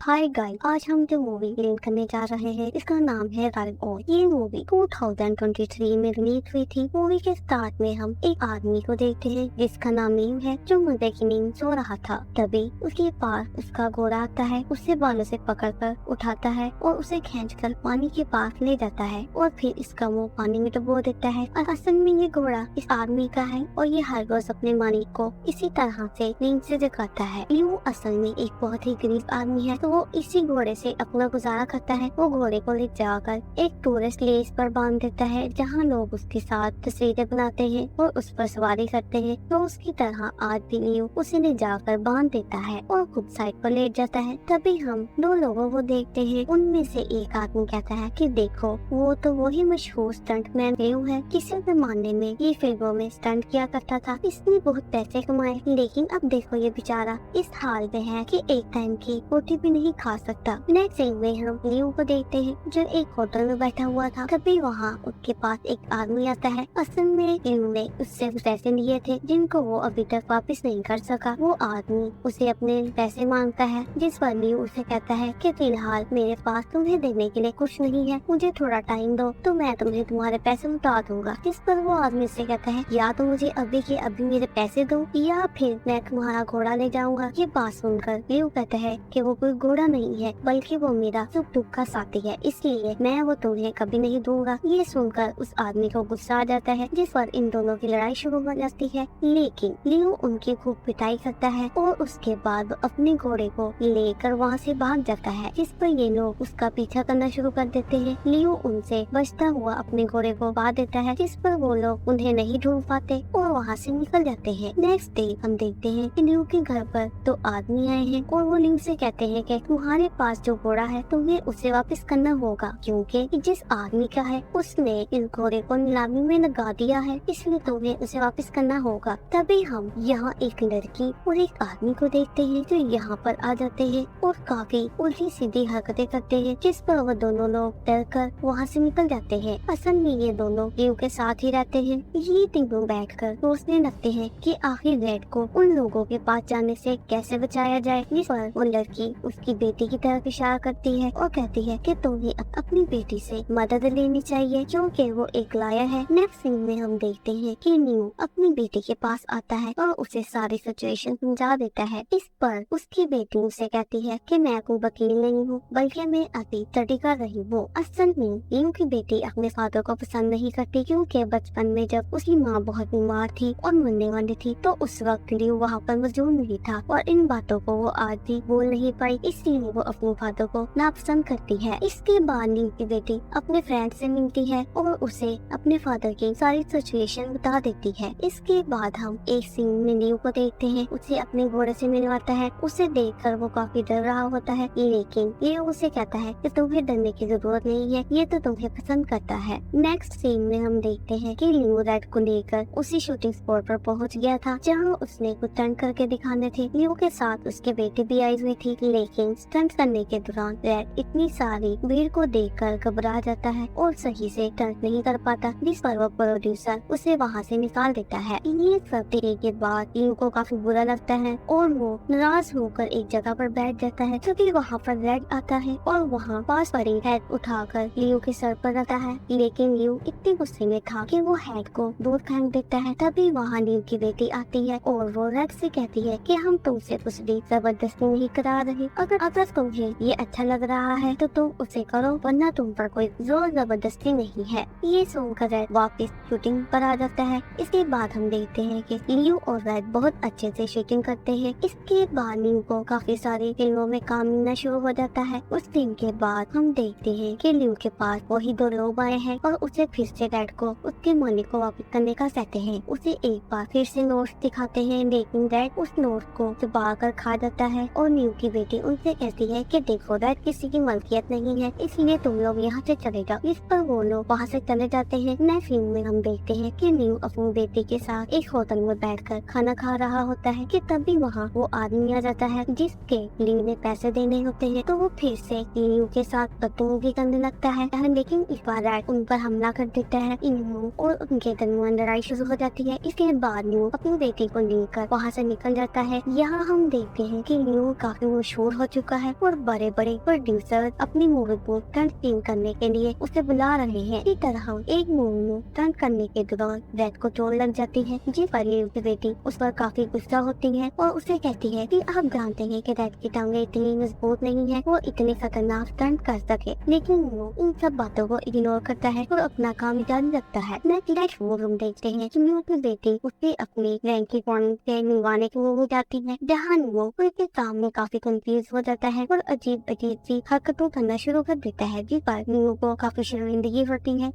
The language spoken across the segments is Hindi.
हाय गाइस, आज हम जो मूवी रिलेट करने जा रहे हैं इसका नाम है रन ऑन। ये मूवी 2023 में रिलीज हुई थी। मूवी के स्टार्ट में हम एक आदमी को देखते हैं जिसका नाम नीम है, जो मुर्दे की नींद सो रहा था। तभी उसके पास उसका घोड़ा आता है, उसे बालों से पकड़कर उठाता है और उसे खींचकर पानी के पास ले जाता है और फिर इसका मुंह पानी में डुबो देता है। और असल में ये घोड़ा इस आदमी का है और ये हर रोज अपने मालिक को इसी तरह से नींद से जगाता है। लीऊ असल में एक बहुत ही गरीब आदमी है, तो वो इसी घोड़े से अपना गुजारा करता है। वो घोड़े को ले जाकर एक टूरिस्ट प्लेस पर बांध देता है, जहाँ लोग उसके साथ तस्वीरें बनाते हैं और उस पर सवारी करते हैं। तो उसकी तरह आज भी लीऊ उसे ले जाकर बांध देता है और खुद साइड पर लेट जाता है। तभी हम दो लोगों को देखते हैं। उनमें से एक आदमी कहता है कि देखो, वो तो वही मशहूर स्टंट मैन लीऊ है। किसी जमाने में ये फिल्मों में स्टंट किया करता था, इसने बहुत पैसे कमाए, लेकिन अब देखो ये बेचारा इस हाल में है कि एक टाइम की रोटी भी नहीं खा सकता। नेक्स्ट सीन में हम लीऊ को देखते हैं जो एक होटल में बैठा हुआ था। तभी वहाँ उसके पास एक आदमी आता है। असल में लीऊ ने उससे पैसे लिए थे जिनको वो अभी तक वापस नहीं कर सका। वो आदमी उसे अपने पैसे मांगता है, जिस पर लीऊ उसे कहता है कि फिलहाल मेरे पास तुम्हें देने के लिए कुछ नहीं है, मुझे थोड़ा टाइम दो तो मैं तुम्हें तुम्हारे पैसे लौटा दूंगा। जिस पर वो आदमी से कहता है या तो मुझे अभी के अभी मेरे पैसे दो या फिर मैं तुम्हारा घोड़ा ले जाऊंगा। ये बात सुनकर लीऊ कहता है कि वो कोई घोड़ा नहीं है, बल्कि वो मेरा सुख दुख का साथी है, इसलिए मैं वो तुम्हें कभी नहीं दूंगा। ये सुनकर उस आदमी को गुस्सा आ जाता है, जिस पर इन दोनों की लड़ाई शुरू हो जाती है। लेकिन लीऊ उनकी खूब पिटाई करता है और उसके बाद अपने घोड़े को लेकर वहाँ से भाग जाता है, जिस पर ये लोग उसका पीछा करना शुरू कर देते हैं। लीऊ उनसे बचता हुआ अपने घोड़े को पा देता है, जिस पर वो लोग उन्हें नहीं ढूंढ पाते और वहाँ से निकल जाते हैं। नेक्स्ट डे हम देखते हैं कि लीऊ के घर पर दो आदमी आए हैं और वो लीऊ से कहते हैं कि तुम्हारे पास जो घोड़ा है तुम्हें उसे वापस करना होगा, क्योंकि जिस आदमी का है उसने इस घोड़े को नीलामी में लगा दिया है, इसलिए तुम्हें उसे वापस करना होगा। तभी हम यहाँ एक लड़की और एक आदमी को देखते हैं जो यहाँ पर आ जाते हैं और काफी उल्टी सीधी हरकतें करते हैं, जिस पर वो दोनों लोग डर कर वहाँ से निकल जाते हैं। असल में ये दोनों लीऊ के साथ ही रहते हैं। ये तीनों बैठकर सोचने लगते हैं कि आखिर रेड को उन लोगों के पास जाने से कैसे बचाया जाए। जिस पर वो लड़की उसकी बेटी की तरफ इशारा करती है और कहती है कि तुम्हें अपनी बेटी से मदद लेनी चाहिए, क्योंकि वो एक लाया है। नेक्स्ट सीन में हम देखते हैं कि लीऊ अपनी बेटी के पास आता है और उसे सारी सिचुएशन समझा देता है। इस पर उसकी बेटी उसे कहती है कि मैं कोई वकील नहीं हूँ, बल्कि मैं अभी स्टडी कर रही हूँ। असल में लीऊ की बेटी अपने फादर को पसंद नहीं करती, क्योंकि बचपन में जब उसकी माँ बहुत बीमार थी और मरने वाली थी तो उस वक्त लीऊ वहाँ पर मौजूद नहीं था और इन बातों को वो आज भी बोल नहीं पाई, इसलिए वो अपने फादर को नापसंद करती है। इसके बाद लीऊ की बेटी अपने फ्रेंड से मिलती है और उसे अपने फादर की सारी सिचुएशन बता देती है। इसके बाद हम एक सीन में लीऊ को देखते हैं, उसे अपने घोड़े से मिलवाता है। उसे देखकर वो काफी डर रहा होता है, लेकिन लीऊ उसे कहता है कि तुम्हें डरने की जरूरत नहीं है, ये तो तुम्हें पसंद करता है। नेक्स्ट सीन में हम देखते हैं कि लीऊ रेड को लेकर उसी शूटिंग स्पॉट पर पहुंच गया था, जहां उसने कुछ स्टंट करके दिखाने थे। लीऊ के साथ उसकी बेटी भी आई हुई थी, लेकिन स्टंट करने के दौरान रेड इतनी सारी भीड़ को देखकर घबरा जाता है और सही से स्टंट नहीं कर पाता, जिस पर वो प्रोड्यूसर उसे वहाँ से निकाल देता है। ये सब देखने के बाद लीऊ को काफी बुरा लगता है और वो नाराज होकर एक जगह पर बैठ जाता है। तभी वहाँ पर रेड आता है और वहाँ पास पड़ी हेड उठाकर लीऊ के सर पर रखता है, लेकिन लीऊ इतने गुस्से में था कि वो हेड को दूर फेंक देता है। तभी वहाँ लीऊ की बेटी आती है और वो रेड से कहती है कि हम तुमसे कुछ भी जबरदस्ती नहीं करा रहे, अगर तुम्हें ये अच्छा लग रहा है तो तुम उसे करो, वरना तुम पर कोई जोर जबरदस्ती नहीं है। ये सुनकर रेड वापस शूटिंग पर आ जाता है। इसके बाद हम देखते हैं कि लीऊ और रेड बहुत अच्छे से शूटिंग करते हैं। इसके बाद लीऊ को काफी सारी फिल्मों में काम मिलना शुरू हो जाता है। उस दिन के बाद हम देखते हैं कि लीऊ के पास वही दो लोग आए हैं और उसे फिर से रेड को उसके मालिक को वापस करने का कहते हैं। उसे एक बार फिर से नोट्स दिखाते हैं, लेकिन रेड उस नोट को चबा कर खा जाता है और लीऊ की बेटी उनसे कहती है कि देखो रेड किसी की मलकियत नहीं है, इसलिए तुम लोग यहाँ से चले जाओ। इस पर वो लोग वहाँ से चले जाते हैं। नए फिल्म में हम देखते हैं कि लीऊ अपनी बेटी के साथ एक होटल में बैठकर खाना खा रहा होता है कि तभी वहाँ वो आदमी आ जाता है जिसके लीऊ ने पैसे देने होते हैं। तो वो फिर से लीऊ के साथ बदतमीजी करने लगता है, लेकिन इस बार रेड उन पर हमला कर देता है। लीऊ और उनके दरमियान लड़ाई शुरू हो जाती है। इसके बाद लीऊ अपनी बेटी को लेकर वहाँ से निकल जाता है। यहाँ हम देखते हैं कि लीऊ काफी मशहूर हो चुका है और बड़े बड़े प्रोड्यूसर अपनी मूवी को स्टंट सीन करने के लिए उसे बुला रहे हैं। इसी तरह एक मूवी में स्टंट करने के दौरान रेड को चोट लग जाती है, जिस पर लियो की बेटी उस पर काफी गुस्सा होती है और उसे कहती है कि आप जानते हैं कि रेड की टांगे इतनी मजबूत नहीं है, वो इतने खतरनाक स्टंट कर सके। लेकिन वो इन सब बातों को इग्नोर करता है और अपना काम जारी रखता है। नेक्स्ट वो हम देखते हैं कि लियो की बेटी उसे अपनी रैंक की पॉइंट से मिलवाने के लिए जाती है, जहाँ वो उनके सामने काफी कंफ्यूज हो जाता है और अजीब अजीब सी हरकतों करना शुरू कर देता है, जिस पर लियो को काफी शर्मिंदगी होती है।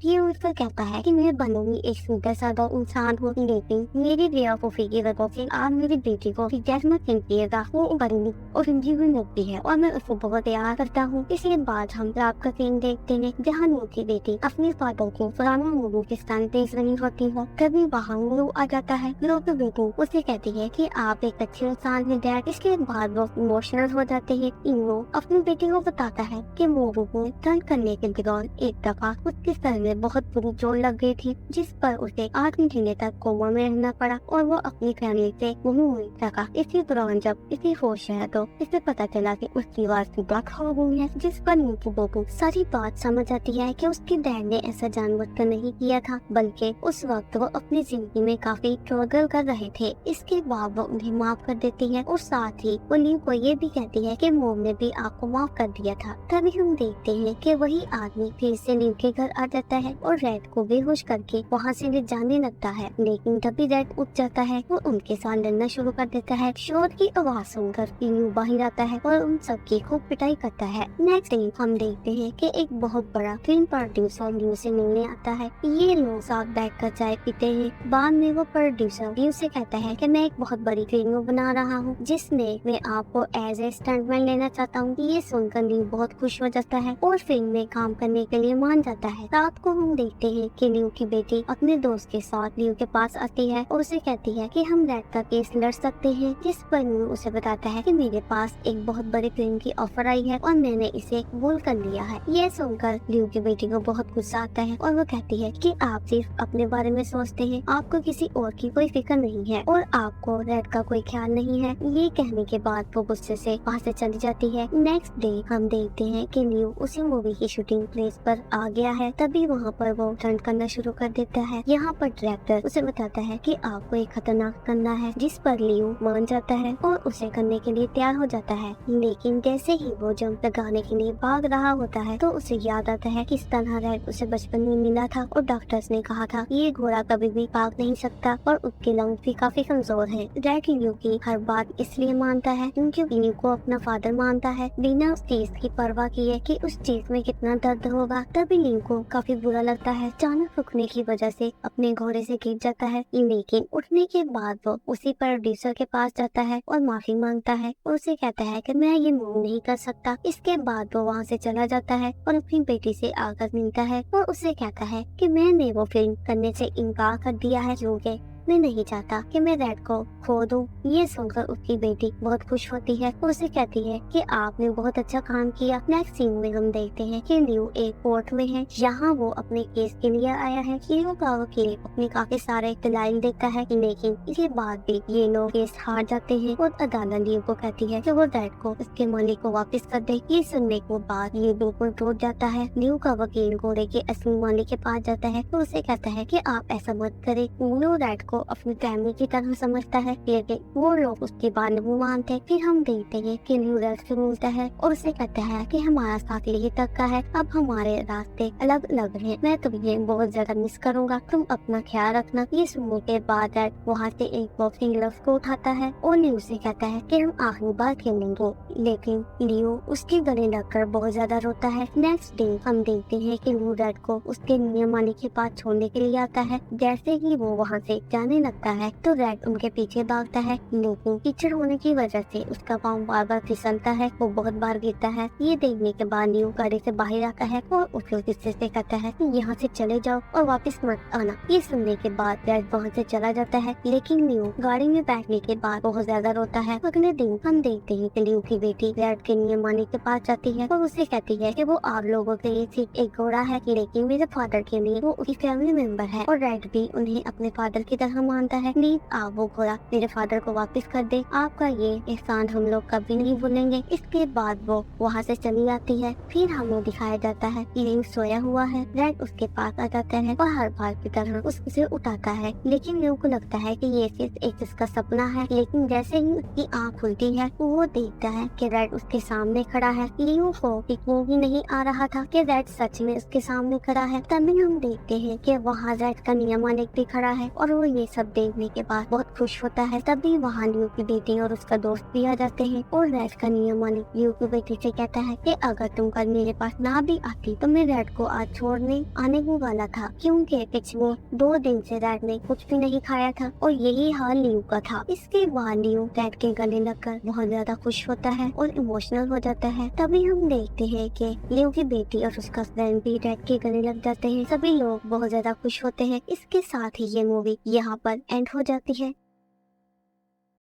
ये उस पर कहता है कि मैं बनूंगी एक सीधा साधा इंसान हूँ, लेकिन मेरी बेवकूफी की वजह से आप मेरी बेटी को जैसे कीजिएगा वो बड़ी और समझी हुई लगती है और मैं उसको बहुत प्यार करता हूँ। इसके बाद हम रात का सीन देखते हैं, जहाँ लियो की बेटी अपने फादर को पुराना मूवी के स्थान देख रही होती है। तभी वहाँ लियो आ जाता है। लियो की बेटी उसे कहती है कि आप एक अच्छे इंसान हैं डैड। इसके बाद वो इमोशनल हो जाते हैं। लियो अपनी बेटी को बताता है कि मूवी को स्टंट करने के दौरान एक दफा उसके सर में बहुत बुरी चोट लग गई थी, जिस पर उसे 8 महीने तक कोमा में रहना पड़ा और वो अपनी फैमिली से नहीं मिल सका। इसी दौरान जब इसे होश आया तो इसे पता चला कि उसकी वार्षिक बात हो गई है, जिस पर लियो की बेटी सारी बात समझ आती है कि उसके डैड ने ऐसा जानबूझकर नहीं किया था, बल्कि उस वक्त वो अपनी जिंदगी में काफी स्ट्रगल कर रहे थे। इसके बाद वो उन्हें माफ कर देती है और साथ ही वो लियो को ये भी कहती है कि मॉम ने भी आपको माफ कर दिया था। तभी हम देखते हैं कि वही आदमी फिर से लियो के घर आ जाता है और रेड को बेहोश करके वहाँ से ले जाने लगता है, लेकिन तभी रेड उठ जाता है और उनके साथ लड़ना शुरू कर देता है। शोर की आवाज सुनकर लियो बाहर आता है और उन सबकी खूब पिटाई करता है। नेक्स्ट डे हम देखते हैं कि एक बहुत बड़ा फिल्म प्रोड्यूसर लियो से मिलने आता है। ये लोग साथ बैठकर चाय पीते हैं। बाद में वो प्रोड्यूसर लियो से कहता है कि मैं एक बहुत बड़ी फिल्म बना रहा हूँ, जिसमें मैं आपको एज ए स्टंटमैन लेना चाहता हूँ। ये सुनकर लियो बहुत खुश हो जाता है और फिल्म में काम करने के लिए मान जाता है। रात को हम देखते हैं कि लियो की बेटी अपने दोस्त के साथ लियो के पास आती है और उसे कहती है कि हम रेड का केस लड़ सकते हैं, जिस पर लियो उसे बताता है कि मेरे पास एक बहुत बड़ी फिल्म की ऑफर आई है और मैंने इसे कबूल कर लिया है। ये सुनकर लियो की बेटी को बहुत गुस्सा आता है और वो कहती है कि आप सिर्फ अपने बारे में सोचते हैं, आपको किसी और की कोई फिक्र नहीं है और आपको रेड का कोई ख्याल नहीं है। ये कहने के बाद वो गुस्से से वहाँ से चली जाती है। नेक्स्ट डे हम देखते हैं कि लियो उसी मूवी की शूटिंग प्लेस पर आ गया है। तभी वहाँ पर वो स्टंट करना शुरू कर देता है। यहाँ पर डायरेक्टर उसे बताता है कि आपको एक खतरनाक करना है, जिस पर लियो मान जाता है और उसे करने के लिए तैयार हो जाता है। लेकिन जैसे ही वो जंप लगाने के लिए भाग रहा होता है तो उसे याद आता है कि इस तरह रेड उसे बचपन में मिला था और डॉक्टर्स ने कहा था ये घोड़ा कभी भी भाग नहीं सकता और उसके लंग्स भी काफी कमजोर है। रेड लियो की हर बात इसलिए मानता है क्योंकि लियो को अपना फादर मानता है, बिना उस चीज की परवाह किए कि उस चीज में कितना दर्द होगा। तभी लियो को काफी बुरा लगता है। अचानक रुकने की वजह से अपने घोड़े से गिर जाता है, लेकिन उठने के बाद वो उसी प्रोड्यूसर के पास जाता है और माफी मांगता है और उसे कहता है कि मैं ये मूवी नहीं कर सकता। इसके बाद वो वहाँ से चला जाता है और अपनी बेटी से आकर मिलता है और उसे कहता है कि मैंने वो फिल्म करने से इनकार कर दिया है क्योंकि मैं नहीं चाहता कि मैं रेड को खो दूं। ये सुनकर उसकी बेटी बहुत खुश होती है और उसे कहती है कि आपने बहुत अच्छा काम किया। नेक्स्ट सीन में हम देखते हैं कि लियो एक कोर्ट में है, यहाँ वो अपने केस के लिए आया है। लियो का वकील अपने काफी सारे दलाइल देता है, लेकिन इसके बाद भी ये लोग केस हार जाते हैं और अदालत लियो को कहती है कि वो रेड को उसके मालिक को वापस कर दे। ये सुनने के बाद ये बिल्कुल टूट जाता है। लियो का वकील घोड़े के असली मालिक के पास जाता है तो उसे कहता है कि आप ऐसा मत करें। लियो रेड को अपनी फैमिली की तरह समझता है, लेकिन वो लोग उसकी बात नहीं मानते। फिर हम देखते हैं कि लियो रेड से मिलता है और उसे कहता है कि हमारा साथ यही तक का है, अब हमारे रास्ते अलग अलग हैं। मैं तुम्हें बहुत ज्यादा मिस करूंगा, तुम अपना ख्याल रखना। ये सुनने के बाद रेड वहाँ से एक बॉक्सिंग ग्लव्स को उठाता है और लियो से कहता है कि हम आखिरी बार खेलेंगे, लेकिन लियो उसके गले लगकर बहुत ज्यादा रोता है। नेक्स्ट डे हम देखते हैं कि लियो रेड को उसके नए मालिक के पास छोड़ने के लिए आता है। जैसे ही वो वहाँ से जाने लगता है तो रेड उनके पीछे भागता है, लेकिन कीचड़ होने की वजह से उसका पाँव बार बार फिसलता है, वो बहुत बार गिरता है। ये देखने के बाद लियो गाड़ी से बाहर आता है और उसे गुस्से से कहता है कि यहाँ से चले जाओ और वापस मत आना। ये सुनने के बाद रेड वहाँ से चला जाता है, लेकिन लियो गाड़ी में बैठने के बाद बहुत ज्यादा रोता है। अगले दिन हम देखते हैं कि लियो की बेटी रेड के नियम मालिक के पास जाती है और उसे कहती है कि वो आप लोगों के लिए सिर्फ एक घोड़ा है, लेकिन मेरे फादर के लिए वो उसकी फैमिली मेंबर है और रेड भी उन्हें अपने फादर की तरह तरह मानता है, प्लीज आप वो घोड़ा मेरे फादर को वापस कर दे, आपका ये एहसान हम लोग कभी नहीं भूलेंगे। इसके बाद वो वहाँ से चली आती है। फिर हमें दिखाया जाता है लियो सोया हुआ है, रेड उसके पास आ जाता है और हर बार की तरह उसे उठाता है, लेकिन लियो को लगता है कि ये सिर्फ एक इसका सपना है। लेकिन जैसे ही उसकी आँख खुलती है वो देखता है कि रेड उसके सामने खड़ा है। लियो को दिखने ही नहीं आ रहा था कि रेड सच में उसके सामने खड़ा है। तभी हम देखते हैं कि वहाँ रेड का नियमानिक भी खड़ा है और वो ये सब देखने के बाद बहुत खुश होता है। तभी वहाँ लियो की बेटी और उसका दोस्त भी आ जाते हैं और रेड का नियमानिक लियो की बेटी से कहता है कि अगर तुम कल मेरे पास ना भी आती तो मैं रेड को आज छोड़ने आने ही वाला था, क्योंकि पिछले 2 दिन से रेड ने कुछ भी नहीं खाया था और यही हाल लियो का था। इसके बाद लियो रेड के गले लगकर बहुत ज्यादा खुश होता है और इमोशनल हो जाता है। तभी हम देखते हैं कि लियो की बेटी और उसका फ्रेंड भी रेड के गले लग जाते हैं। सभी लोग बहुत ज्यादा खुश होते हैं। इसके साथ ही ये मूवी यहाँ पर एंड हो जाती है।